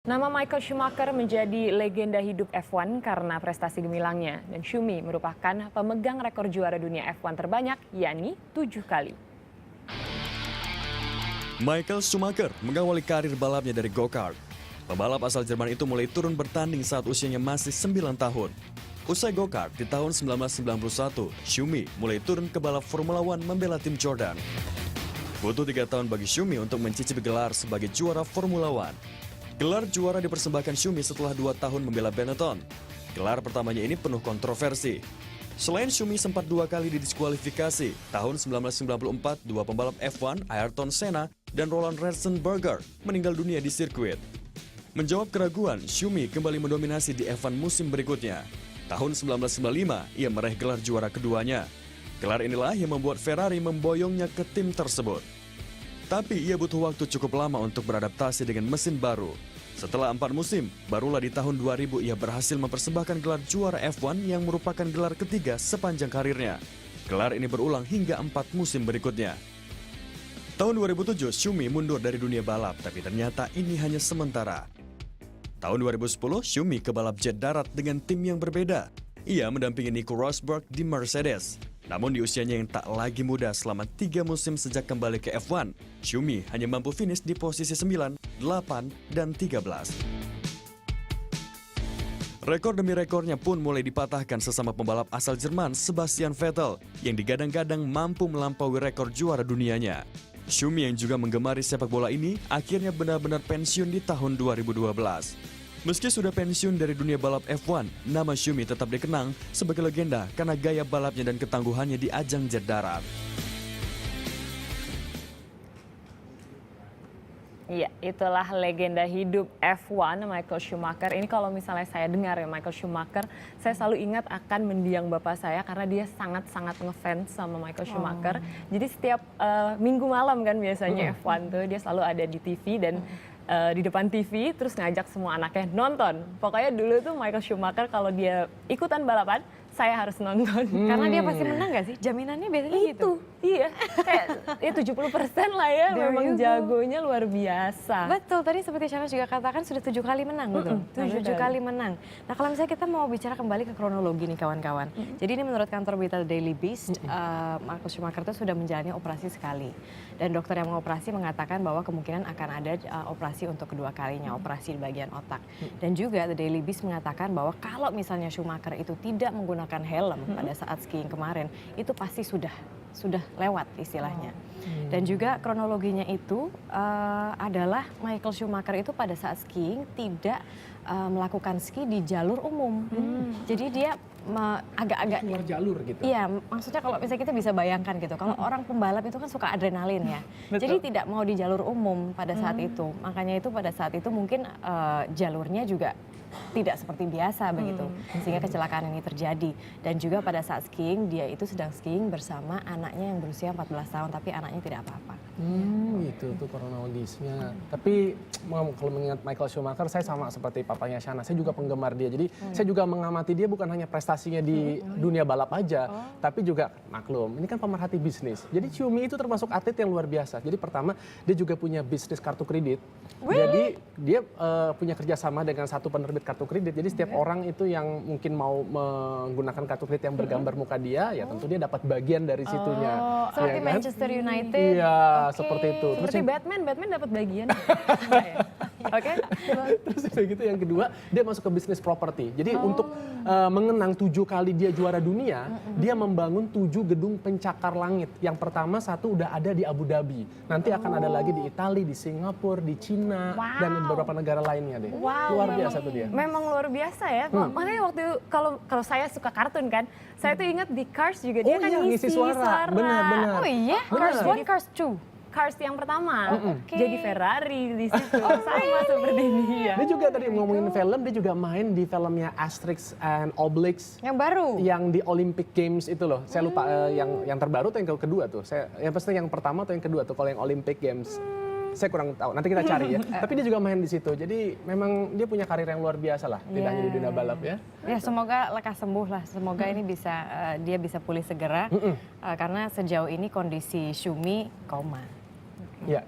Nama Michael Schumacher menjadi legenda hidup F1 karena prestasi gemilangnya. Dan Schumi merupakan pemegang rekor juara dunia F1 terbanyak, yakni 7 kali. Michael Schumacher mengawali karir balapnya dari go-kart. Pembalap asal Jerman itu mulai turun bertanding saat usianya masih 9 tahun. Usai go-kart di tahun 1991, Schumi mulai turun ke balap Formula One membela tim Jordan. Butuh 3 tahun bagi Schumi untuk mencicipi gelar sebagai juara Formula One. Gelar juara dipersembahkan Schumi setelah 2 tahun membela Benetton. Gelar pertamanya ini penuh kontroversi. Selain Schumi sempat 2 kali didiskualifikasi, tahun 1994 dua pembalap F1, Ayrton Senna dan Roland Ratzenberger, meninggal dunia di sirkuit. Menjawab keraguan, Schumi kembali mendominasi di F1 musim berikutnya. Tahun 1995, ia meraih gelar juara keduanya. Gelar inilah yang membuat Ferrari memboyongnya ke tim tersebut. Tapi ia butuh waktu cukup lama untuk beradaptasi dengan mesin baru. Setelah 4 musim, barulah di tahun 2000 ia berhasil mempersembahkan gelar juara F1 yang merupakan gelar ketiga sepanjang karirnya. Gelar ini berulang hingga 4 musim berikutnya. Tahun 2007, Schumi mundur dari dunia balap, tapi ternyata ini hanya sementara. Tahun 2010, Schumi ke balap jet darat dengan tim yang berbeda. Ia mendampingi Nico Rosberg di Mercedes. Namun di usianya yang tak lagi muda selama 3 musim sejak kembali ke F1, Schumi hanya mampu finish di posisi 9, 8, dan 13. Rekor demi rekornya pun mulai dipatahkan sesama pembalap asal Jerman Sebastian Vettel yang digadang-gadang mampu melampaui rekor juara dunianya. Schumi yang juga menggemari sepak bola ini akhirnya benar-benar pensiun di tahun 2012. Meski sudah pensiun dari dunia balap F1, nama Schumi tetap dikenang sebagai legenda karena gaya balapnya dan ketangguhannya di ajang jet darat. Iya, itulah legenda hidup F1 Michael Schumacher. Ini kalau misalnya saya dengar ya Michael Schumacher, saya selalu ingat akan mendiang bapak saya karena dia sangat-sangat ngefans sama Michael Schumacher. Jadi setiap minggu malam kan biasanya F1 tuh dia selalu ada di TV dan di depan TV terus ngajak semua anaknya nonton. Pokoknya dulu tuh Michael Schumacher kalau dia ikutan balapan, saya harus nonton. Karena dia pasti menang gak sih? Jaminannya biasanya gitu. Iya, kayak ya 70% lah ya, memang jagonya luar biasa. Betul, tadi seperti Syahnas juga katakan sudah 7 kali menang gitu. 7 kali menang. Nah kalau misalnya kita mau bicara kembali ke kronologi nih kawan-kawan. Jadi ini menurut kantor berita Daily Beast, Michael Schumacher itu sudah menjalani operasi sekali. Dan dokter yang mengoperasi mengatakan bahwa kemungkinan akan ada operasi untuk kedua kalinya, operasi di bagian otak. Dan juga The Daily Beast mengatakan bahwa kalau misalnya Schumacher itu tidak menggunakan helm pada saat skiing kemarin, itu pasti sudah lewat istilahnya. Dan juga kronologinya itu adalah Michael Schumacher itu pada saat skiing tidak melakukan ski di jalur umum. Jadi dia agak-agak keluar jalur gitu. Iya, maksudnya kalau misalnya kita bisa bayangkan gitu, kalau orang pembalap itu kan suka adrenalin ya. Jadi tidak mau di jalur umum pada saat itu. Makanya itu pada saat itu mungkin jalurnya juga tidak seperti biasa begitu, sehingga kecelakaan ini terjadi. Dan juga pada saat skiing, dia itu sedang skiing bersama anaknya yang berusia 14 tahun, tapi anaknya tidak apa-apa. Gitu tuh kronologisnya. Tapi kalau mengingat Michael Schumacher, saya sama seperti papanya Shana, saya juga penggemar dia. Jadi saya juga mengamati dia bukan hanya prestasinya di dunia balap aja, tapi juga maklum, ini kan pemerhati bisnis. Jadi Schumi itu termasuk atlet yang luar biasa. Jadi pertama, dia juga punya bisnis kartu kredit. Jadi dia punya kerjasama dengan satu penerbit kartu kredit. Jadi setiap orang itu yang mungkin mau menggunakan kartu kredit yang bergambar muka dia, ya tentu dia dapat bagian dari situnya. Seperti ya kan? Manchester United. Iya, seperti itu. Terus Seperti Batman dapat bagian. Oke. Terus udah gitu yang kedua, dia masuk ke bisnis properti. Jadi untuk mengenang 7 kali dia juara dunia, dia membangun 7 gedung pencakar langit. Yang pertama 1 udah ada di Abu Dhabi. Nanti akan ada lagi di Italia, di Singapura, di Cina, dan di beberapa negara lainnya deh. Luar biasa tuh dia. Memang luar biasa ya. Makanya waktu kalau saya suka kartun kan, saya tuh ingat di Cars juga dia kan ngisi suara. Benar. Oh iya, Cars 1, Cars 2. Cars yang pertama, jadi Ferrari di situ, sama seperti dia. Dia juga tadi ngomongin film, dia juga main di filmnya Asterix and Obelix. Yang baru? Yang di Olympic Games itu loh. Saya lupa yang terbaru atau yang kedua tuh. Yang pasti yang pertama atau yang kedua tuh kalau yang Olympic Games. Saya kurang tahu, nanti kita cari ya. Tapi dia juga main di situ. Jadi memang dia punya karir yang luar biasa lah, tidak hanya di dunia balap ya. Ya semoga lekas sembuh lah. Semoga ini dia bisa pulih segera. Karena sejauh ini kondisi Schumi koma.